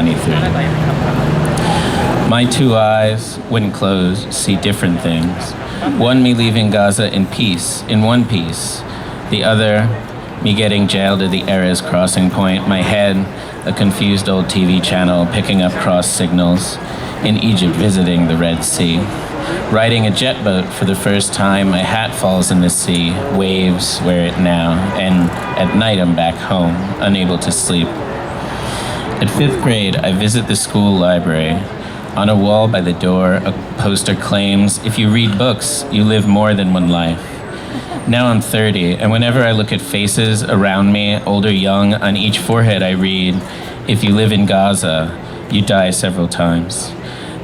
2023. My two eyes, when closed, see different things. One, me leaving Gaza in peace, in one piece. The other, me getting jailed at the Erez crossing point. My head, a confused old TV channel picking up cross signals. In Egypt, visiting the Red Sea. Riding a jet boat for the first time, my hat falls in the sea. Waves wear it now, and at night I'm back home, unable to sleep. At 5th grade, I visit the school library. On a wall by the door, a poster claims, if you read books, you live more than one life. Now I'm 30, and whenever I look at faces around me, old or young, on each forehead I read, if you live in Gaza, you die several times.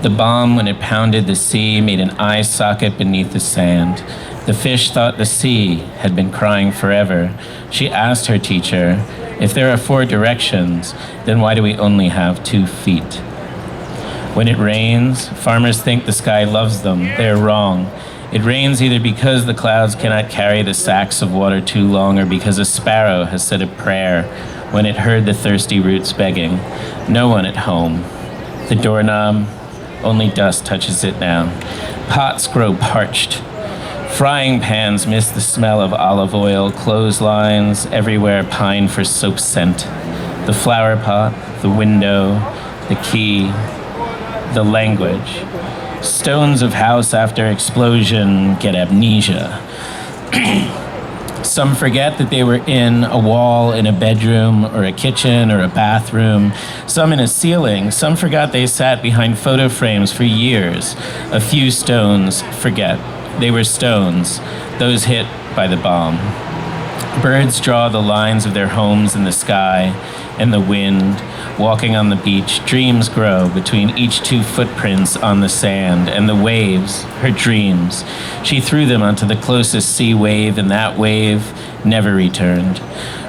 The bomb, when it pounded the sea, made an eye socket beneath the sand. The fish thought the sea had been crying forever. She asked her teacher, if there are 4 directions, then why do we only have 2 feet? When it rains, farmers think the sky loves them. They're wrong. It rains either because the clouds cannot carry the sacks of water too long or because a sparrow has said a prayer when it heard the thirsty roots begging. No one at home. The doorknob, only dust touches it now. Pots grow parched. Frying pans miss the smell of olive oil. Clotheslines everywhere pine for soap scent. The flower pot, the window, the key, the language. Stones of house after explosion get amnesia. Some forget that they were in a wall in a bedroom or a kitchen or a bathroom. Some in a ceiling. Some forgot they sat behind photo frames for years. A few stones forget. They were stones, those hit by the bomb. Birds draw the lines of their homes in the sky and the wind. Walking on the beach, dreams grow between each 2 footprints on the sand, and the waves, her dreams. She threw them onto the closest sea wave, and that wave never returned.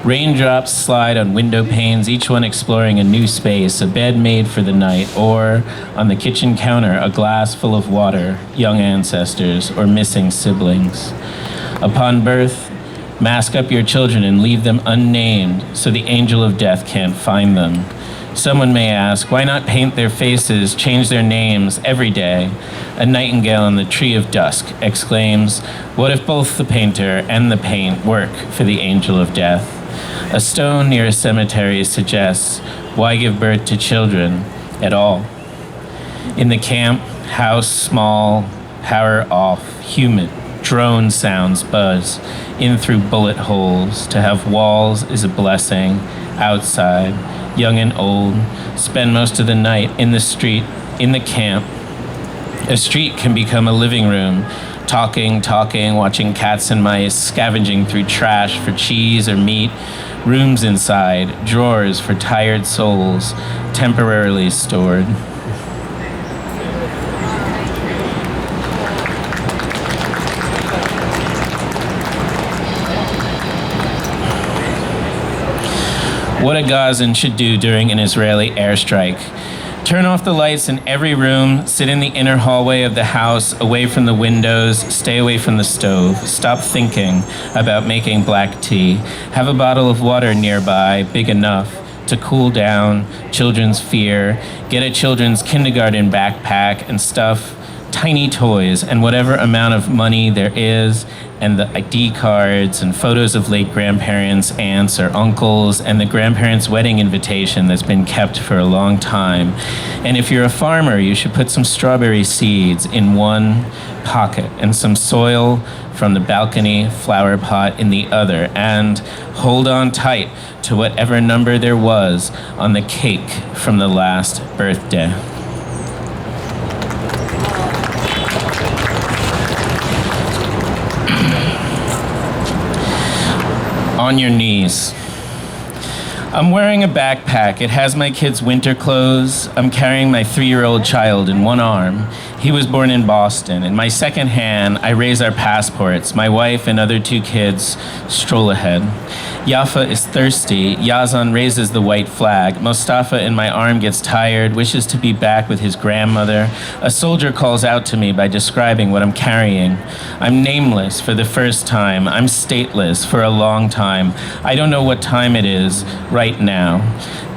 Raindrops slide on window panes, each one exploring a new space, a bed made for the night, or on the kitchen counter, a glass full of water, young ancestors, or missing siblings. Upon birth, mask up your children and leave them unnamed so the angel of death can't find them. Someone may ask, why not paint their faces, change their names every day? A nightingale in the tree of dusk exclaims, what if both the painter and the paint work for the angel of death? A stone near a cemetery suggests, why give birth to children at all? In the camp, house small, power off, humid, drone sounds buzz in through bullet holes. To have walls is a blessing. Outside, young and old, spend most of the night in the street, in the camp. A street can become a living room, talking, watching cats and mice, scavenging through trash for cheese or meat, rooms inside, drawers for tired souls, temporarily stored. What a Gazan should do during an Israeli airstrike. Turn off the lights in every room, sit in the inner hallway of the house, away from the windows, stay away from the stove, stop thinking about making black tea, have a bottle of water nearby, big enough to cool down children's fear, get a children's kindergarten backpack and stuff tiny toys and whatever amount of money there is, and the ID cards and photos of late grandparents, aunts, or uncles, and the grandparents' wedding invitation that's been kept for a long time. And if you're a farmer, you should put some strawberry seeds in one pocket and some soil from the balcony flower pot in the other, and hold on tight to whatever number there was on the cake from the last birthday. On your knees. I'm wearing a backpack. It has my kids' winter clothes. I'm carrying my 3-year-old child in one arm. He was born in Boston. In my second hand, I raise our passports. My wife and other 2 kids stroll ahead. Yafa is thirsty. Yazan raises the white flag. Mustafa in my arm gets tired, wishes to be back with his grandmother. A soldier calls out to me by describing what I'm carrying. I'm nameless for the first time. I'm stateless for a long time. I don't know what time it is right now.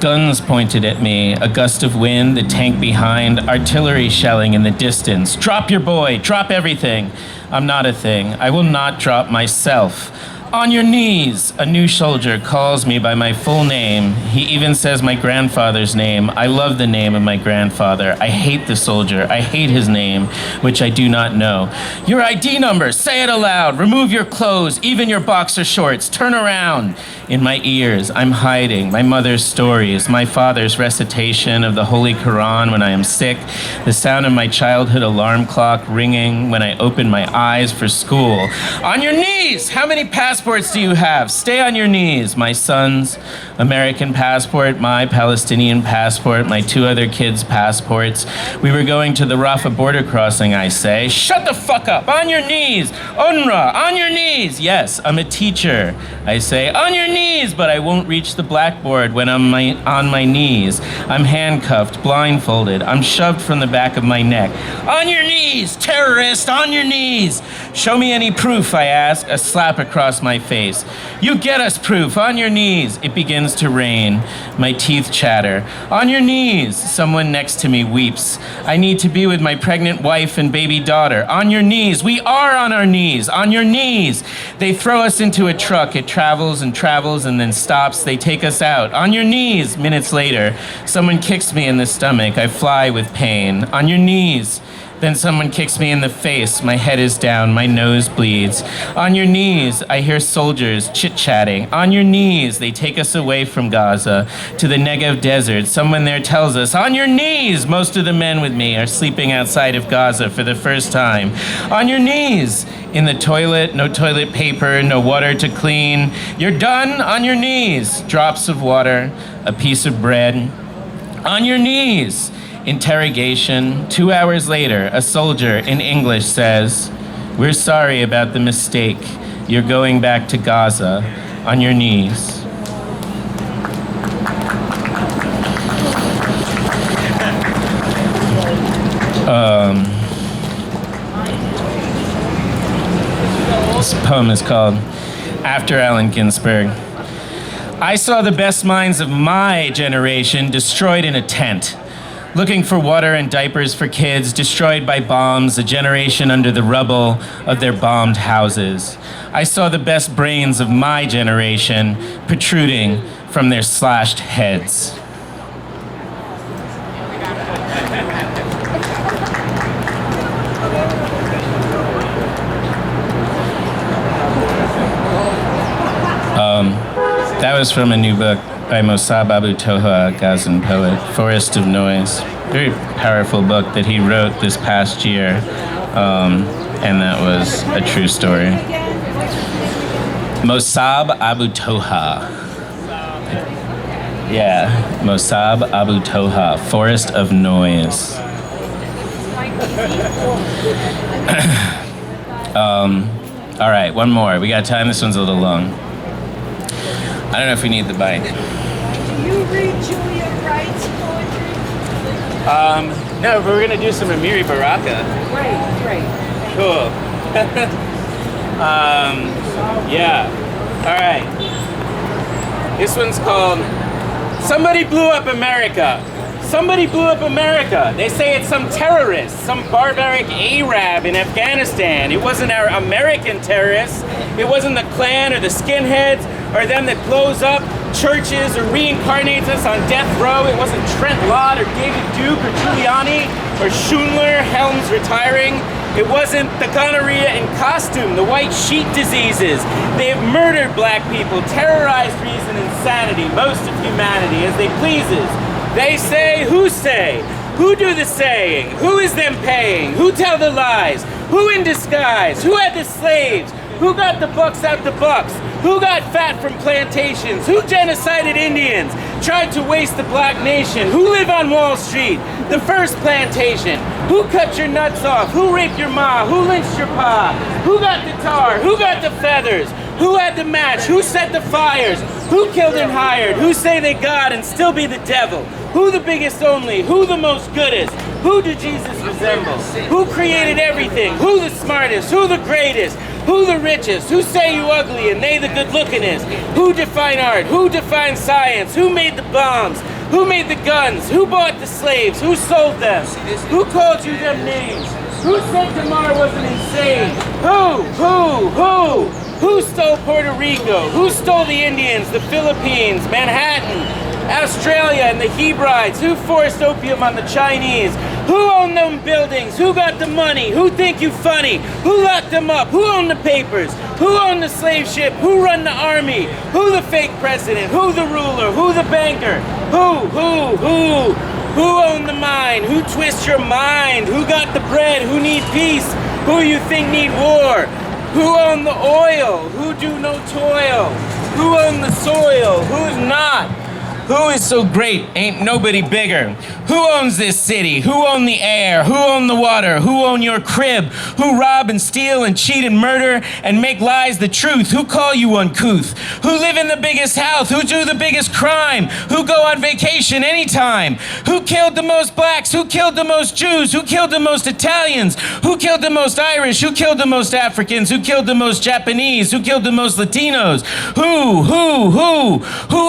Guns pointed at me, a gust of wind, the tank behind, artillery shelling in the distance. Drop your boy, drop everything. I'm not a thing. I will not drop myself. On your knees, a new soldier calls me by my full name. He even says my grandfather's name. I love the name of my grandfather. I hate the soldier. I hate his name, which I do not know. Your ID number, say it aloud. Remove your clothes, even your boxer shorts. Turn around. In my ears, I'm hiding my mother's stories, my father's recitation of the Holy Quran when I am sick, the sound of my childhood alarm clock ringing when I open my eyes for school. On your knees! How many passports do you have? Stay on your knees. My son's American passport, my Palestinian passport, my 2 other kids' passports. We were going to the Rafah border crossing, I say. Shut the fuck up! On your knees! UNRWA! On your knees! Yes, I'm a teacher. I say, on your knees! But I won't reach the blackboard when I'm on my knees. I'm handcuffed, blindfolded. I'm shoved from the back of my neck. On your knees! Terrorist! On your knees! Show me any proof, I ask, a slap across my face. You get us proof! On your knees! It begins to rain. My teeth chatter. On your knees! Someone next to me weeps. I need to be with my pregnant wife and baby daughter. On your knees! We are on our knees! On your knees! They throw us into a truck. It travels and then stops. They take us out. On your knees! Minutes later, someone kicks me in the stomach. I fly with pain. On your knees! Then someone kicks me in the face. My head is down. My nose bleeds. On your knees, I hear soldiers chit-chatting. On your knees, they take us away from Gaza to the Negev desert. Someone there tells us, on your knees! Most of the men with me are sleeping outside of Gaza for the first time. On your knees! In the toilet, no toilet paper, no water to clean. You're done? On your knees! Drops of water, a piece of bread. On your knees! Interrogation. 2 hours later, a soldier in English says, we're sorry about the mistake. You're going back to Gaza. On your knees. This poem is called After Allen Ginsberg. I saw the best minds of my generation destroyed in a tent. Looking for water and diapers for kids destroyed by bombs, a generation under the rubble of their bombed houses. I saw the best brains of my generation protruding from their slashed heads. That was from a new book by Mossab Abu Toha, a Gazan poet, Forest of Noise. Very powerful book that he wrote this past year, and that was a true story. Mossab Abu Toha. Yeah, Mossab Abu Toha, Forest of Noise. All right, one more. We got time. This one's a little long. I don't know if we need the mic. Do you read Julia Wright's poetry? No, but we're gonna do some Amiri Baraka. Right. Cool. Yeah. All right. This one's called Somebody Blew Up America. Somebody blew up America. They say it's some terrorist, some barbaric Arab in Afghanistan. It wasn't our American terrorists. It wasn't the Klan or the skinheads or them that blows up churches or reincarnates us on death row. It wasn't Trent Lott or David Duke or Giuliani or Schindler, Helms retiring. It wasn't the gonorrhea in costume, the white sheet diseases. They have murdered black people, terrorized reason and sanity, most of humanity, as they pleases. They say, who say? Who do the saying? Who is them paying? Who tell the lies? Who in disguise? Who had the slaves? Who got the bucks out the bucks? Who got fat from plantations? Who genocided Indians? tried to waste the black nation? Who live on Wall Street? The first plantation. Who cut your nuts off? Who raped your ma? Who lynched your pa? Who got the tar? Who got the feathers? Who had the match? Who set the fires? Who killed and hired? Who say they God and still be the devil? Who the biggest only? Who the most goodest? Who did Jesus resemble? Who created everything? Who the smartest? Who the greatest? Who the richest? Who say you ugly and they the good lookingest? Who define art? Who define science? Who made the bombs? Who made the guns? Who bought the slaves? Who sold them? Who called you them names? Who said Tamar wasn't insane? Who? Who stole Puerto Rico? Who stole the Indians, the Philippines, Manhattan, Australia, and the Hebrides? Who forced opium on the Chinese? Who owned them buildings? Who got the money? Who think you funny? Who locked them up? Who owned the papers? Who owned the slave ship? Who run the army? Who the fake president? Who the ruler? Who the banker? Who owned the mine? Who twists your mind? Who got the bread? Who need peace? Who you think need war? Who owned the oil? Who do no toil? Who owned the soil? Who's not? Who is so great? Ain't nobody bigger. Who owns this city? Who owned the air? Who owned the water? Who owned your crib? Who rob and steal and cheat and murder and make lies the truth? Who call you uncouth? Who live in the biggest house? Who do the biggest crime? Who go on vacation anytime? Who killed the most blacks? Who killed the most Jews? Who killed the most Italians? Who killed the most Irish? Who killed the most Africans? Who killed the most Japanese? Who killed the most Latinos? Who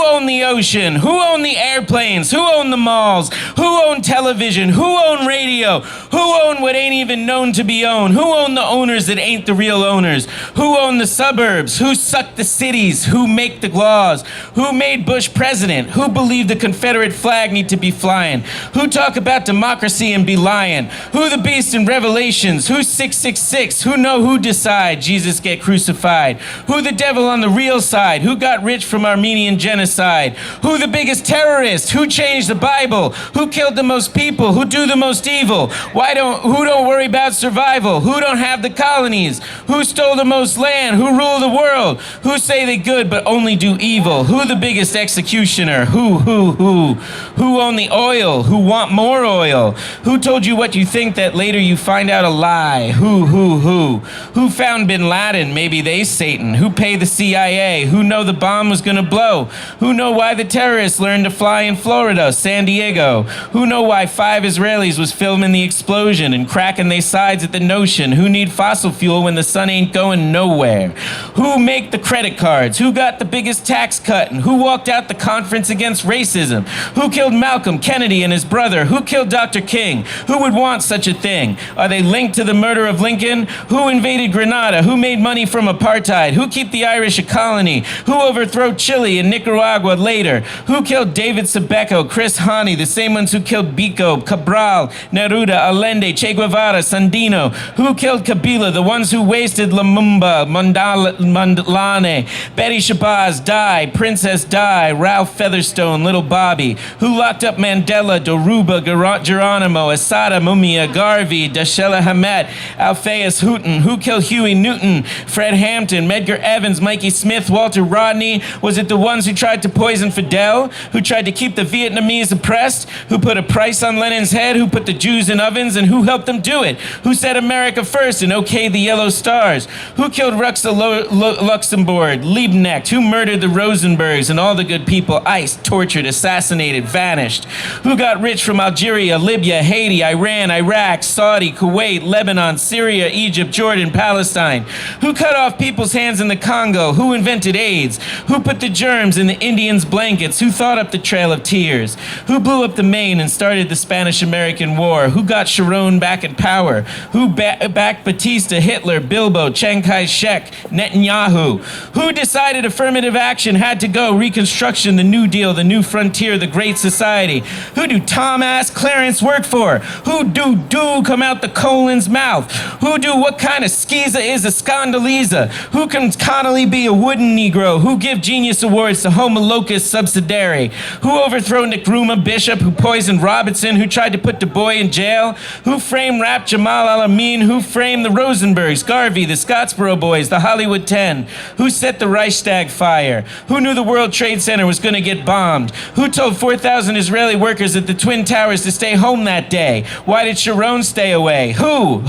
owned the ocean? Who owned the airplanes? Who owned the malls? Who owned television? Who owned radio? Who owned what ain't even known to be owned? Who owned the owners that ain't the real owners? Who owned the suburbs? Who sucked the cities? Who make the laws? Who made Bush president? Who believed the Confederate flag need to be flying? Who talk about democracy and be lying? Who the beast in Revelations? Who's 666? Who know who decide Jesus get crucified? Who the devil on the real side? Who got rich from Armenian genocide? Who the biggest terrorist? Who changed the Bible? Who killed the most people? Who do the most evil? Who don't worry about survival? Who don't have the colonies? Who stole the most land? Who rule the world? Who say they good but only do evil? Who the biggest executioner? Who own the oil? Who want more oil? Who told you what you think that later you find out a lie? Who found Bin Laden? Maybe they Satan. Who paid the CIA? Who know the bomb was gonna blow? Who know why the terrorists learned to fly in Florida, San Diego? Who know why 5 Israelis was filming the explosion and cracking they sides at the notion? Who need fossil fuel when the sun ain't going nowhere? Who make the credit cards? Who got the biggest tax cut? And who walked out the conference against racism? Who killed Malcolm, Kennedy, and his brother? Who killed Dr. King? Who would want such a thing? Are they linked to the murder of Lincoln? Who invaded Grenada? Who made money from apartheid? Who keep the Irish a colony? Who overthrow Chile and Nicaragua later? Who killed David Sebeco, Chris Hani, the same ones who killed Biko, Cabral, Neruda, Allende, Che Guevara, Sandino? Who killed Kabila, the ones who wasted Lumumba, Mandalane, Betty Shabazz, Di, Princess Di, Ralph Featherstone, Little Bobby? Who locked up Mandela, Doruba, Geronimo, Asada, Mumia, Garvey, Dashela Hamet, Alphaeus Hooten? Who killed Huey Newton, Fred Hampton, Medgar Evans, Mikey Smith, Walter Rodney? Was it the ones who tried to poison Fidel? Who tried to keep the Vietnamese oppressed? Who put a price on Lenin's head? Who put the Jews in ovens? And who helped them do it? Who said America first and okayed the yellow stars? Who killed Rosa Luxemburg, Liebknecht? Who murdered the Rosenbergs and all the good people iced, tortured, assassinated, vanished? Who got rich from Algeria, Libya, Haiti, Iran, Iraq, Saudi, Kuwait, Lebanon, Syria, Egypt, Jordan, Palestine? Who cut off people's hands in the Congo? Who invented AIDS? Who put the germs in the Indians' blankets? Who thought up the Trail of Tears? Who blew up the Maine and started the Spanish-American War? Who got Sharon back in power? Who backed Batista, Hitler, Bilbo, Chiang Kai-shek, Netanyahu? Who decided affirmative action had to go? Reconstruction, the New Deal, the New Frontier, the Great society? Who do Tom ask Clarence work for? Who do come out the colon's mouth? Who do what kind of skeeza is a Scandaliza? Who can Connolly be a wooden Negro? Who give genius awards to Homo locus subsidiary? Who overthrow Nkrumah Bishop? Who poisoned Robertson? Who tried to put Du Bois in jail? Who framed Rap Jamal Al-Amin? Who framed the Rosenbergs, Garvey, the Scottsboro Boys, the Hollywood 10? Who set the Reichstag fire? Who knew the World Trade Center was going to get bombed? Who told 4,000 Israeli workers at the Twin Towers to stay home that day? Why did Sharon stay away? Who?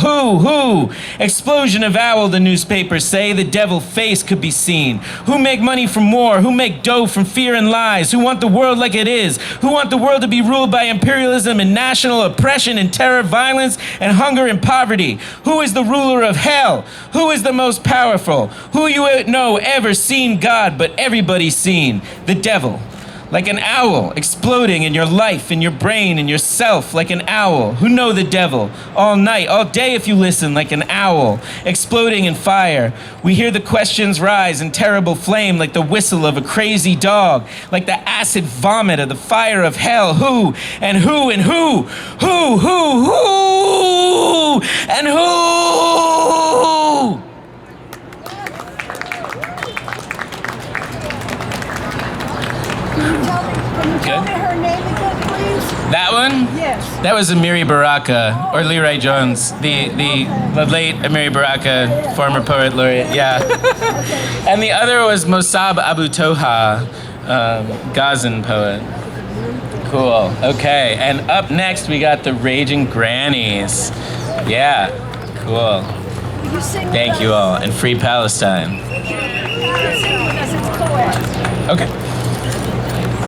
Explosion of owl, the newspapers say. The devil face could be seen. Who make money from war? Who make dough from fear and lies? Who want the world like it is? Who want the world to be ruled by imperialism and national oppression and terror, violence and hunger and poverty? Who is the ruler of hell? Who is the most powerful? Who you know ever seen God but everybody's seen? The devil. Like an owl, exploding in your life, in your brain, in yourself, like an owl. Who know the devil? All night, all day if you listen, like an owl, exploding in fire. We hear the questions rise in terrible flame, like the whistle of a crazy dog, like the acid vomit of the fire of hell. Who, and who, and who, and who? Tell me her name again, please. That one? Yes. That was Amiri Baraka, or Leroy Jones, the late Amiri Baraka, former poet laureate, yeah. And the other was Mossab Abu Toha, Gazan poet. Cool, okay. And up next we got the Raging Grannies. Yeah, cool. Will you sing with Thank us? you all, and free Palestine. Sing with us, it's co-ed. Okay.